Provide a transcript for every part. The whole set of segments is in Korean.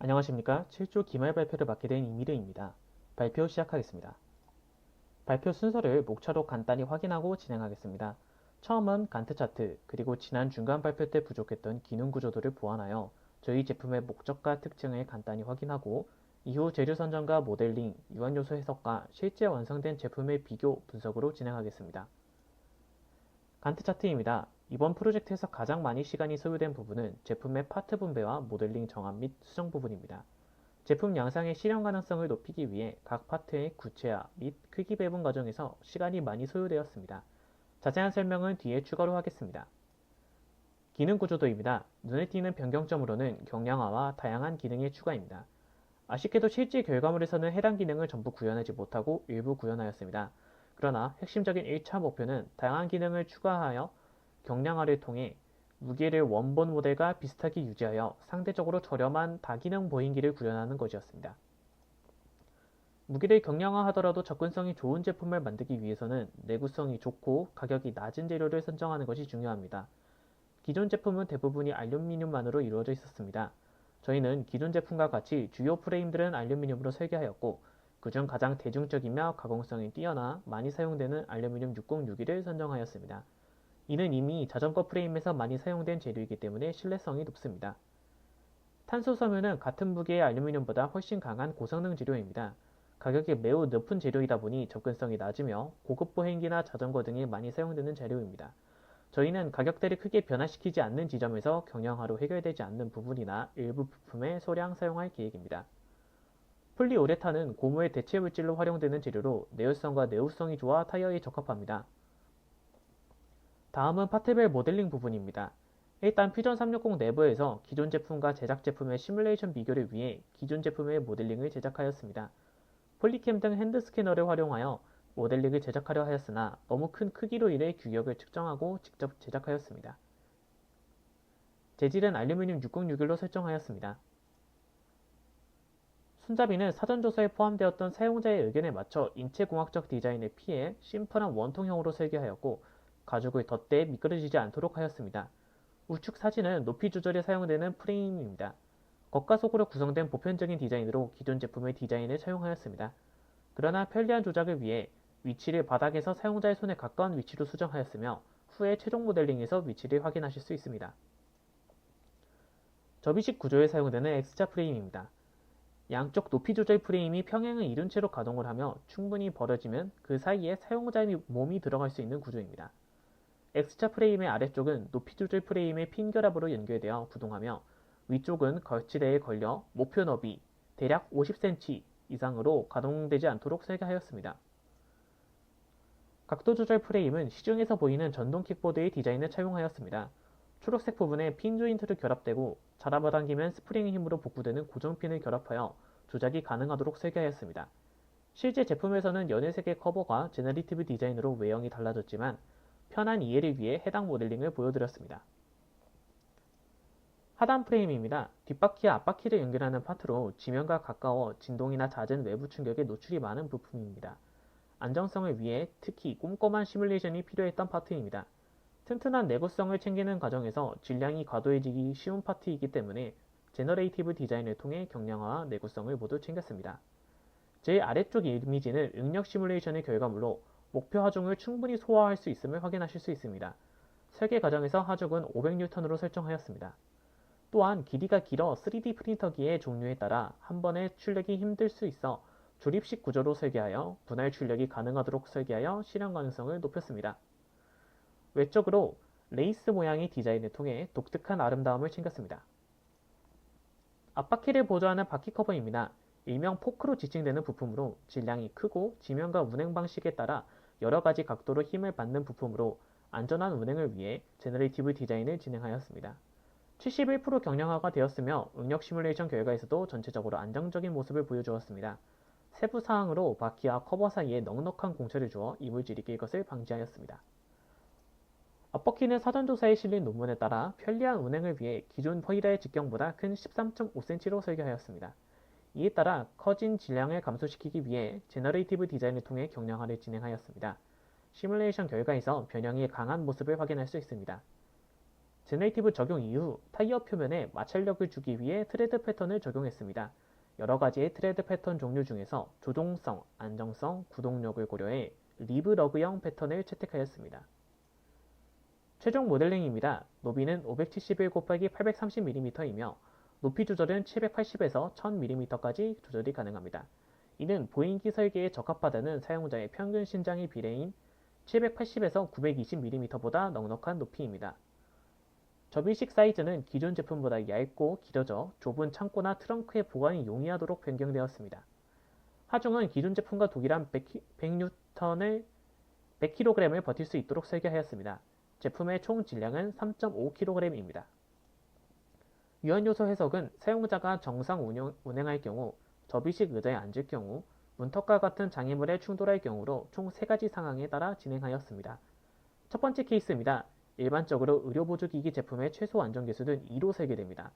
안녕하십니까. 7조 기말 발표를 맡게 된 이미르입니다. 발표 시작하겠습니다. 발표 순서를 목차로 간단히 확인하고 진행하겠습니다. 처음은 간트 차트, 그리고 지난 중간 발표 때 부족했던 기능 구조도를 보완하여 저희 제품의 목적과 특징을 간단히 확인하고, 이후 재료 선정과 모델링, 유한 요소 해석과 실제 완성된 제품의 비교 분석으로 진행하겠습니다. 간트 차트입니다. 이번 프로젝트에서 가장 많이 시간이 소요된 부분은 제품의 파트 분배와 모델링 정합 및 수정 부분입니다. 제품 양상의 실현 가능성을 높이기 위해 각 파트의 구체화 및 크기 배분 과정에서 시간이 많이 소요되었습니다. 자세한 설명은 뒤에 추가로 하겠습니다. 기능 구조도입니다. 눈에 띄는 변경점으로는 경량화와 다양한 기능의 추가입니다. 아쉽게도 실제 결과물에서는 해당 기능을 전부 구현하지 못하고 일부 구현하였습니다. 그러나 핵심적인 1차 목표는 다양한 기능을 추가하여 경량화를 통해 무게를 원본 모델과 비슷하게 유지하여 상대적으로 저렴한 다기능 보행기를 구현하는 것이었습니다. 무게를 경량화하더라도 접근성이 좋은 제품을 만들기 위해서는 내구성이 좋고 가격이 낮은 재료를 선정하는 것이 중요합니다. 기존 제품은 대부분이 알루미늄만으로 이루어져 있었습니다. 저희는 기존 제품과 같이 주요 프레임들은 알루미늄으로 설계하였고, 그중 가장 대중적이며 가공성이 뛰어나 많이 사용되는 알루미늄 6061을 선정하였습니다. 이는 이미 자전거 프레임에서 많이 사용된 재료이기 때문에 신뢰성이 높습니다. 탄소 섬유는 같은 무게의 알루미늄보다 훨씬 강한 고성능 재료입니다. 가격이 매우 높은 재료이다 보니 접근성이 낮으며 고급 보행기나 자전거 등에 많이 사용되는 재료입니다. 저희는 가격대를 크게 변화시키지 않는 지점에서 경량화로 해결되지 않는 부분이나 일부 부품에 소량 사용할 계획입니다. 폴리우레탄은 고무의 대체 물질로 활용되는 재료로 내열성과 내구성이 좋아 타이어에 적합합니다. 다음은 파트별 모델링 부분입니다. 일단 퓨전 360 내부에서 기존 제품과 제작 제품의 시뮬레이션 비교를 위해 기존 제품의 모델링을 제작하였습니다. 폴리캠 등 핸드 스캐너를 활용하여 모델링을 제작하려 하였으나 너무 큰 크기로 인해 규격을 측정하고 직접 제작하였습니다. 재질은 알루미늄 6061로 설정하였습니다. 손잡이는 사전조사에 포함되었던 사용자의 의견에 맞춰 인체공학적 디자인을 피해 심플한 원통형으로 설계하였고, 가죽을 덧대 미끄러지지 않도록 하였습니다. 우측 사진은 높이 조절에 사용되는 프레임입니다. 겉과 속으로 구성된 보편적인 디자인으로 기존 제품의 디자인을 차용하였습니다. 그러나 편리한 조작을 위해 위치를 바닥에서 사용자의 손에 가까운 위치로 수정하였으며, 후에 최종 모델링에서 위치를 확인하실 수 있습니다. 접이식 구조에 사용되는 X자 프레임입니다. 양쪽 높이 조절 프레임이 평행을 이룬 채로 가동을 하며 충분히 벌어지면 그 사이에 사용자의 몸이 들어갈 수 있는 구조입니다. X자 프레임의 아래쪽은 높이 조절 프레임의 핀 결합으로 연결되어 구동하며, 위쪽은 거치대에 걸려 목표 너비 대략 50cm 이상으로 가동되지 않도록 설계하였습니다. 각도 조절 프레임은 시중에서 보이는 전동 킥보드의 디자인을 차용하였습니다. 초록색 부분에 핀 조인트를 결합되고 잡아당기면 스프링의 힘으로 복구되는 고정핀을 결합하여 조작이 가능하도록 설계하였습니다. 실제 제품에서는 연회색의 커버가 제너리티브 디자인으로 외형이 달라졌지만 편한 이해를 위해 해당 모델링을 보여드렸습니다. 하단 프레임입니다. 뒷바퀴와 앞바퀴를 연결하는 파트로 지면과 가까워 진동이나 잦은 외부 충격에 노출이 많은 부품입니다. 안정성을 위해 특히 꼼꼼한 시뮬레이션이 필요했던 파트입니다. 튼튼한 내구성을 챙기는 과정에서 질량이 과도해지기 쉬운 파트이기 때문에 제너레이티브 디자인을 통해 경량화와 내구성을 모두 챙겼습니다. 제 아래쪽 이미지는 응력 시뮬레이션의 결과물로 목표 하중을 충분히 소화할 수 있음을 확인하실 수 있습니다. 설계 과정에서 하중은 500N으로 설정하였습니다. 또한 길이가 길어 3D 프린터기의 종류에 따라 한 번에 출력이 힘들 수 있어 조립식 구조로 설계하여 분할 출력이 가능하도록 설계하여 실현 가능성을 높였습니다. 외적으로 레이스 모양의 디자인을 통해 독특한 아름다움을 챙겼습니다. 앞바퀴를 보조하는 바퀴 커버입니다. 일명 포크로 지칭되는 부품으로 질량이 크고 지면과 운행 방식에 따라 여러 가지 각도로 힘을 받는 부품으로 안전한 운행을 위해 제너레이티브 디자인을 진행하였습니다. 71% 경량화가 되었으며 응력 시뮬레이션 결과에서도 전체적으로 안정적인 모습을 보여주었습니다. 세부 사항으로 바퀴와 커버 사이에 넉넉한 공처를 주어 이물질이 낄 것을 방지하였습니다. 앞바퀴는 사전조사에 실린 논문에 따라 편리한 운행을 위해 기존 허이라의 직경보다 큰 13.5cm로 설계하였습니다. 이에 따라 커진 질량을 감소시키기 위해 제너레이티브 디자인을 통해 경량화를 진행하였습니다. 시뮬레이션 결과에서 변형이 강한 모습을 확인할 수 있습니다. 제너레이티브 적용 이후 타이어 표면에 마찰력을 주기 위해 트레드 패턴을 적용했습니다. 여러 가지의 트레드 패턴 종류 중에서 조종성, 안정성, 구동력을 고려해 리브러그형 패턴을 채택하였습니다. 최종 모델링입니다. 너비는 571/830mm이며 높이 조절은 780에서 1000mm까지 조절이 가능합니다. 이는 보잉기 설계에 적합하다는 사용자의 평균 신장의 비례인 780에서 920mm보다 넉넉한 높이입니다. 접이식 사이즈는 기존 제품보다 얇고 길어져 좁은 창고나 트렁크에 보관이 용이하도록 변경되었습니다. 하중은 기존 제품과 동일한 100N을 100kg을 버틸 수 있도록 설계하였습니다. 제품의 총 질량은 3.5kg입니다. 유연요소 해석은 사용자가 정상 운행할 경우, 접이식 의자에 앉을 경우, 문턱과 같은 장애물에 충돌할 경우로 총 3가지 상황에 따라 진행하였습니다. 첫 번째 케이스입니다. 일반적으로 의료보조기기 제품의 최소 안전계수는 2로 설계됩니다.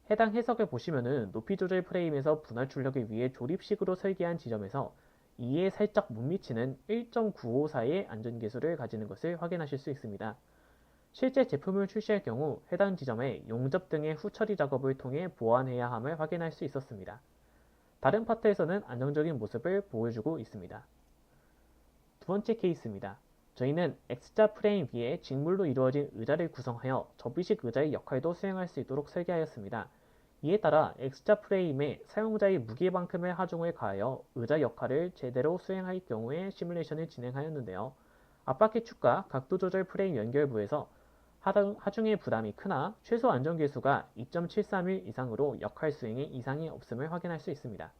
해당 해석을 보시면은 높이 조절 프레임에서 분할 출력을 위해 조립식으로 설계한 지점에서 2에 살짝 못 미치는 1.954의 안전계수를 가지는 것을 확인하실 수 있습니다. 실제 제품을 출시할 경우 해당 지점에 용접 등의 후처리 작업을 통해 보완해야 함을 확인할 수 있었습니다. 다른 파트에서는 안정적인 모습을 보여주고 있습니다. 두 번째 케이스입니다. 저희는 X자 프레임 위에 직물로 이루어진 의자를 구성하여 접이식 의자의 역할도 수행할 수 있도록 설계하였습니다. 이에 따라 X자 프레임에 사용자의 무게만큼의 하중을 가하여 의자 역할을 제대로 수행할 경우에 시뮬레이션을 진행하였는데요. 앞바퀴 축과 각도 조절 프레임 연결부에서 하중의 부담이 크나 최소 안전계수가 2.731 이상으로 역할 수행에 이상이 없음을 확인할 수 있습니다.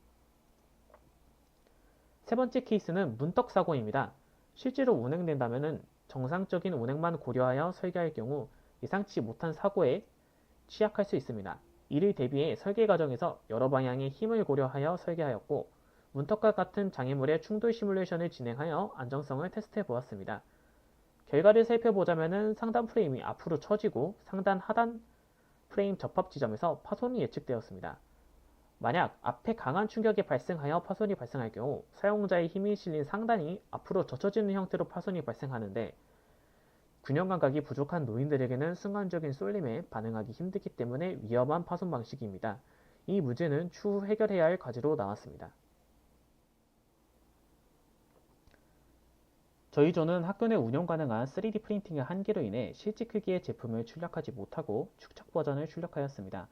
세 번째 케이스는 문턱 사고입니다. 실제로 운행된다면 정상적인 운행만 고려하여 설계할 경우 예상치 못한 사고에 취약할 수 있습니다. 이를 대비해 설계 과정에서 여러 방향의 힘을 고려하여 설계하였고 문턱과 같은 장애물의 충돌 시뮬레이션을 진행하여 안정성을 테스트해 보았습니다. 결과를 살펴보자면 상단 프레임이 앞으로 처지고 상단 하단 프레임 접합 지점에서 파손이 예측되었습니다. 만약 앞에 강한 충격이 발생하여 파손이 발생할 경우 사용자의 힘이 실린 상단이 앞으로 젖혀지는 형태로 파손이 발생하는데 균형 감각이 부족한 노인들에게는 순간적인 쏠림에 반응하기 힘들기 때문에 위험한 파손 방식입니다. 이 문제는 추후 해결해야 할 과제로 나왔습니다. 저희 조는 학교 내 운영 가능한 3D 프린팅의 한계로 인해 실제 크기의 제품을 출력하지 못하고 축척 버전을 출력하였습니다.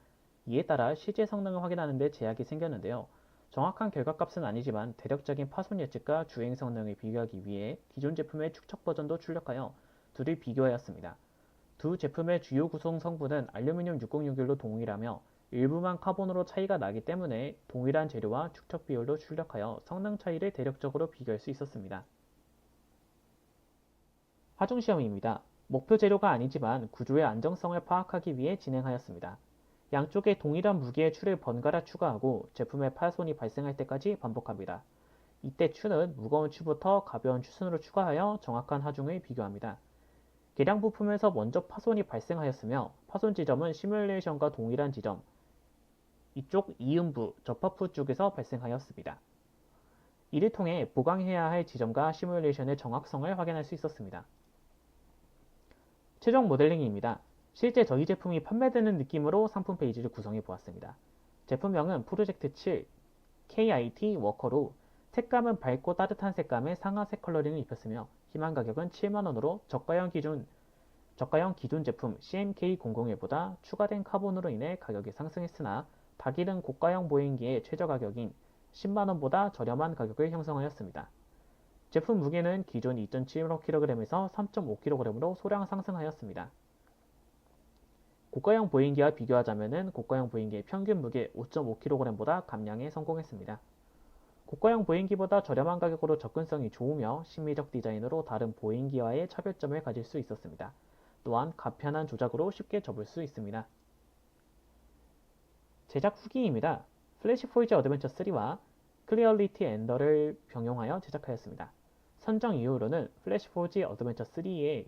이에 따라 실제 성능을 확인하는 데 제약이 생겼는데요. 정확한 결과값은 아니지만 대략적인 파손 예측과 주행 성능을 비교하기 위해 기존 제품의 축척 버전도 출력하여 둘을 비교하였습니다. 두 제품의 주요 구성 성분은 알루미늄 6061로 동일하며 일부만 카본으로 차이가 나기 때문에 동일한 재료와 축척 비율로 출력하여 성능 차이를 대략적으로 비교할 수 있었습니다. 하중 시험입니다. 목표 재료가 아니지만 구조의 안정성을 파악하기 위해 진행하였습니다. 양쪽에 동일한 무게의 추를 번갈아 추가하고 제품의 파손이 발생할 때까지 반복합니다. 이때 추는 무거운 추부터 가벼운 추순으로 추가하여 정확한 하중을 비교합니다. 계량 부품에서 먼저 파손이 발생하였으며 파손 지점은 시뮬레이션과 동일한 지점, 이쪽 이음부, 접합부 쪽에서 발생하였습니다. 이를 통해 보강해야 할 지점과 시뮬레이션의 정확성을 확인할 수 있었습니다. 최종 모델링입니다. 실제 저희 제품이 판매되는 느낌으로 상품 페이지를 구성해 보았습니다. 제품명은 프로젝트 7 KIT 워커로 색감은 밝고 따뜻한 색감의 상하색 컬러링을 입혔으며 희망 가격은 7만원으로 저가형 기존 제품 CMK001보다 추가된 카본으로 인해 가격이 상승했으나 다기능 고가형 보행기의 최저 가격인 10만원보다 저렴한 가격을 형성하였습니다. 제품 무게는 기존 2.75kg에서 3.5kg으로 소량 상승하였습니다. 고가형 보행기와 비교하자면 고가형 보행기의 평균 무게 5.5kg보다 감량에 성공했습니다. 고가형 보행기보다 저렴한 가격으로 접근성이 좋으며 심미적 디자인으로 다른 보행기와의 차별점을 가질 수 있었습니다. 또한 간편한 조작으로 쉽게 접을 수 있습니다. 제작 후기입니다. 플래시 포이즈 어드벤처 3와 클리어리티 엔더를 병용하여 제작하였습니다. 선정 이유로는 플래시 포이즈 어드벤처 3의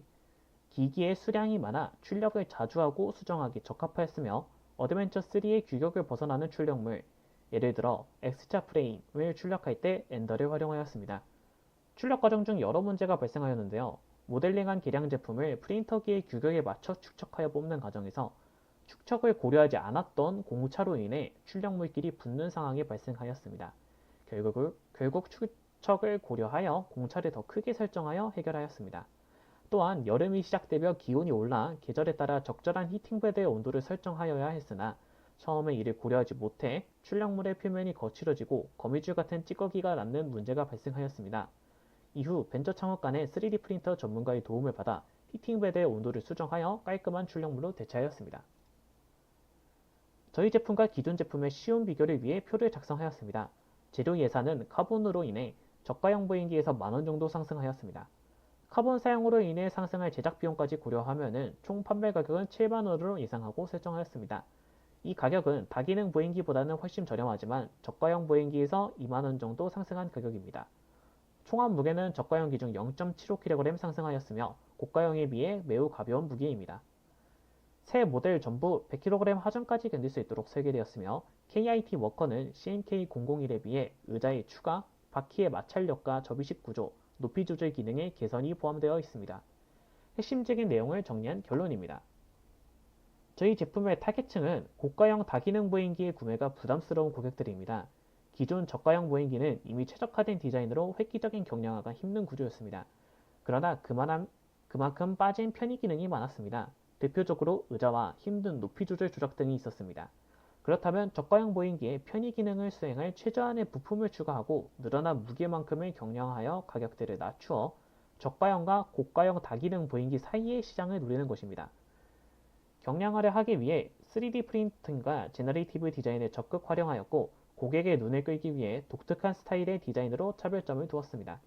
기기의 수량이 많아 출력을 자주 하고 수정하기 적합하였으며 어드벤처 3의 규격을 벗어나는 출력물, 예를 들어 X자 프레임을 출력할 때 엔더를 활용하였습니다. 출력 과정 중 여러 문제가 발생하였는데요. 모델링한 개량 제품을 프린터기의 규격에 맞춰 축척하여 뽑는 과정에서 축척을 고려하지 않았던 공차로 인해 출력물끼리 붙는 상황이 발생하였습니다. 결국 축척을 고려하여 공차를 더 크게 설정하여 해결하였습니다. 또한 여름이 시작되며 기온이 올라 계절에 따라 적절한 히팅베드의 온도를 설정하여야 했으나 처음에 이를 고려하지 못해 출력물의 표면이 거칠어지고 거미줄 같은 찌꺼기가 남는 문제가 발생하였습니다. 이후 벤처 창업간의 3D 프린터 전문가의 도움을 받아 히팅베드의 온도를 수정하여 깔끔한 출력물로 대체하였습니다. 저희 제품과 기존 제품의 쉬운 비교를 위해 표를 작성하였습니다. 재료 예산은 카본으로 인해 저가형 보행기에서 만원 정도 상승하였습니다. 카본 사용으로 인해 상승할 제작 비용까지 고려하면 총 판매 가격은 7만원으로 예상하고 설정하였습니다. 이 가격은 다기능 보행기보다는 훨씬 저렴하지만 저가형 보행기에서 2만원 정도 상승한 가격입니다. 총합 무게는 저가형 기준 0.75kg 상승하였으며 고가형에 비해 매우 가벼운 무게입니다. 새 모델 전부 100kg 하중까지 견딜 수 있도록 설계되었으며 KIT 워커는 CMK001에 비해 의자의 추가, 바퀴의 마찰력과 접이식 구조, 높이 조절 기능의 개선이 포함되어 있습니다. 핵심적인 내용을 정리한 결론입니다. 저희 제품의 타겟층은 고가형 다기능 보행기의 구매가 부담스러운 고객들입니다. 기존 저가형 보행기는 이미 최적화된 디자인으로 획기적인 경량화가 힘든 구조였습니다. 그러나 그만큼 빠진 편의 기능이 많았습니다. 대표적으로 의자와 힘든 높이 조절 등이 있었습니다. 그렇다면 저가형 보행기에 편의 기능을 수행할 최저한의 부품을 추가하고 늘어난 무게만큼을 경량화하여 가격대를 낮추어 저가형과 고가형 다기능 보행기 사이의 시장을 노리는 것입니다. 경량화를 하기 위해 3D 프린팅과 제너레이티브 디자인을 적극 활용하였고 고객의 눈을 끌기 위해 독특한 스타일의 디자인으로 차별점을 두었습니다.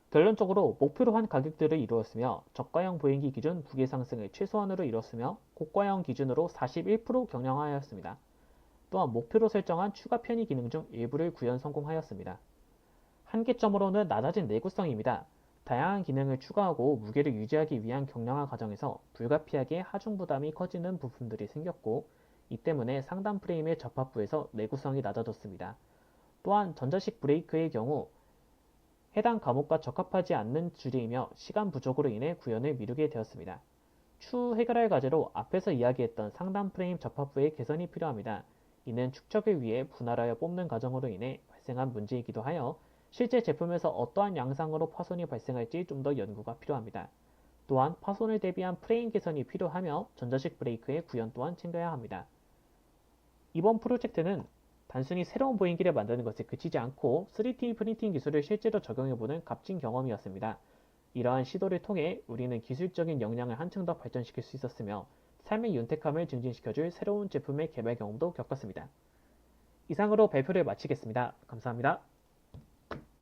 결론적으로 목표로 한 가격들을 이루었으며 저가형 보행기 기준 무게 상승을 최소한으로 이뤘으며 고가형 기준으로 41% 경량화하였습니다. 또한 목표로 설정한 추가 편의 기능 중 일부를 구현 성공하였습니다. 한계점으로는 낮아진 내구성입니다. 다양한 기능을 추가하고 무게를 유지하기 위한 경량화 과정에서 불가피하게 하중 부담이 커지는 부품들이 생겼고 이 때문에 상단 프레임의 접합부에서 내구성이 낮아졌습니다. 또한 전자식 브레이크의 경우 해당 과목과 적합하지 않는 주제이며 시간 부족으로 인해 구현을 미루게 되었습니다. 추후 해결할 과제로 앞에서 이야기했던 상단 프레임 접합부의 개선이 필요합니다. 이는 축척을 위해 분할하여 뽑는 과정으로 인해 발생한 문제이기도 하여 실제 제품에서 어떠한 양상으로 파손이 발생할지 좀 더 연구가 필요합니다. 또한 파손을 대비한 프레임 개선이 필요하며 전자식 브레이크의 구현 또한 챙겨야 합니다. 이번 프로젝트는 단순히 새로운 보행기를 만드는 것에 그치지 않고 3D 프린팅 기술을 실제로 적용해보는 값진 경험이었습니다. 이러한 시도를 통해 우리는 기술적인 역량을 한층 더 발전시킬 수 있었으며 삶의 윤택함을 증진시켜줄 새로운 제품의 개발 경험도 겪었습니다. 이상으로 발표를 마치겠습니다. 감사합니다.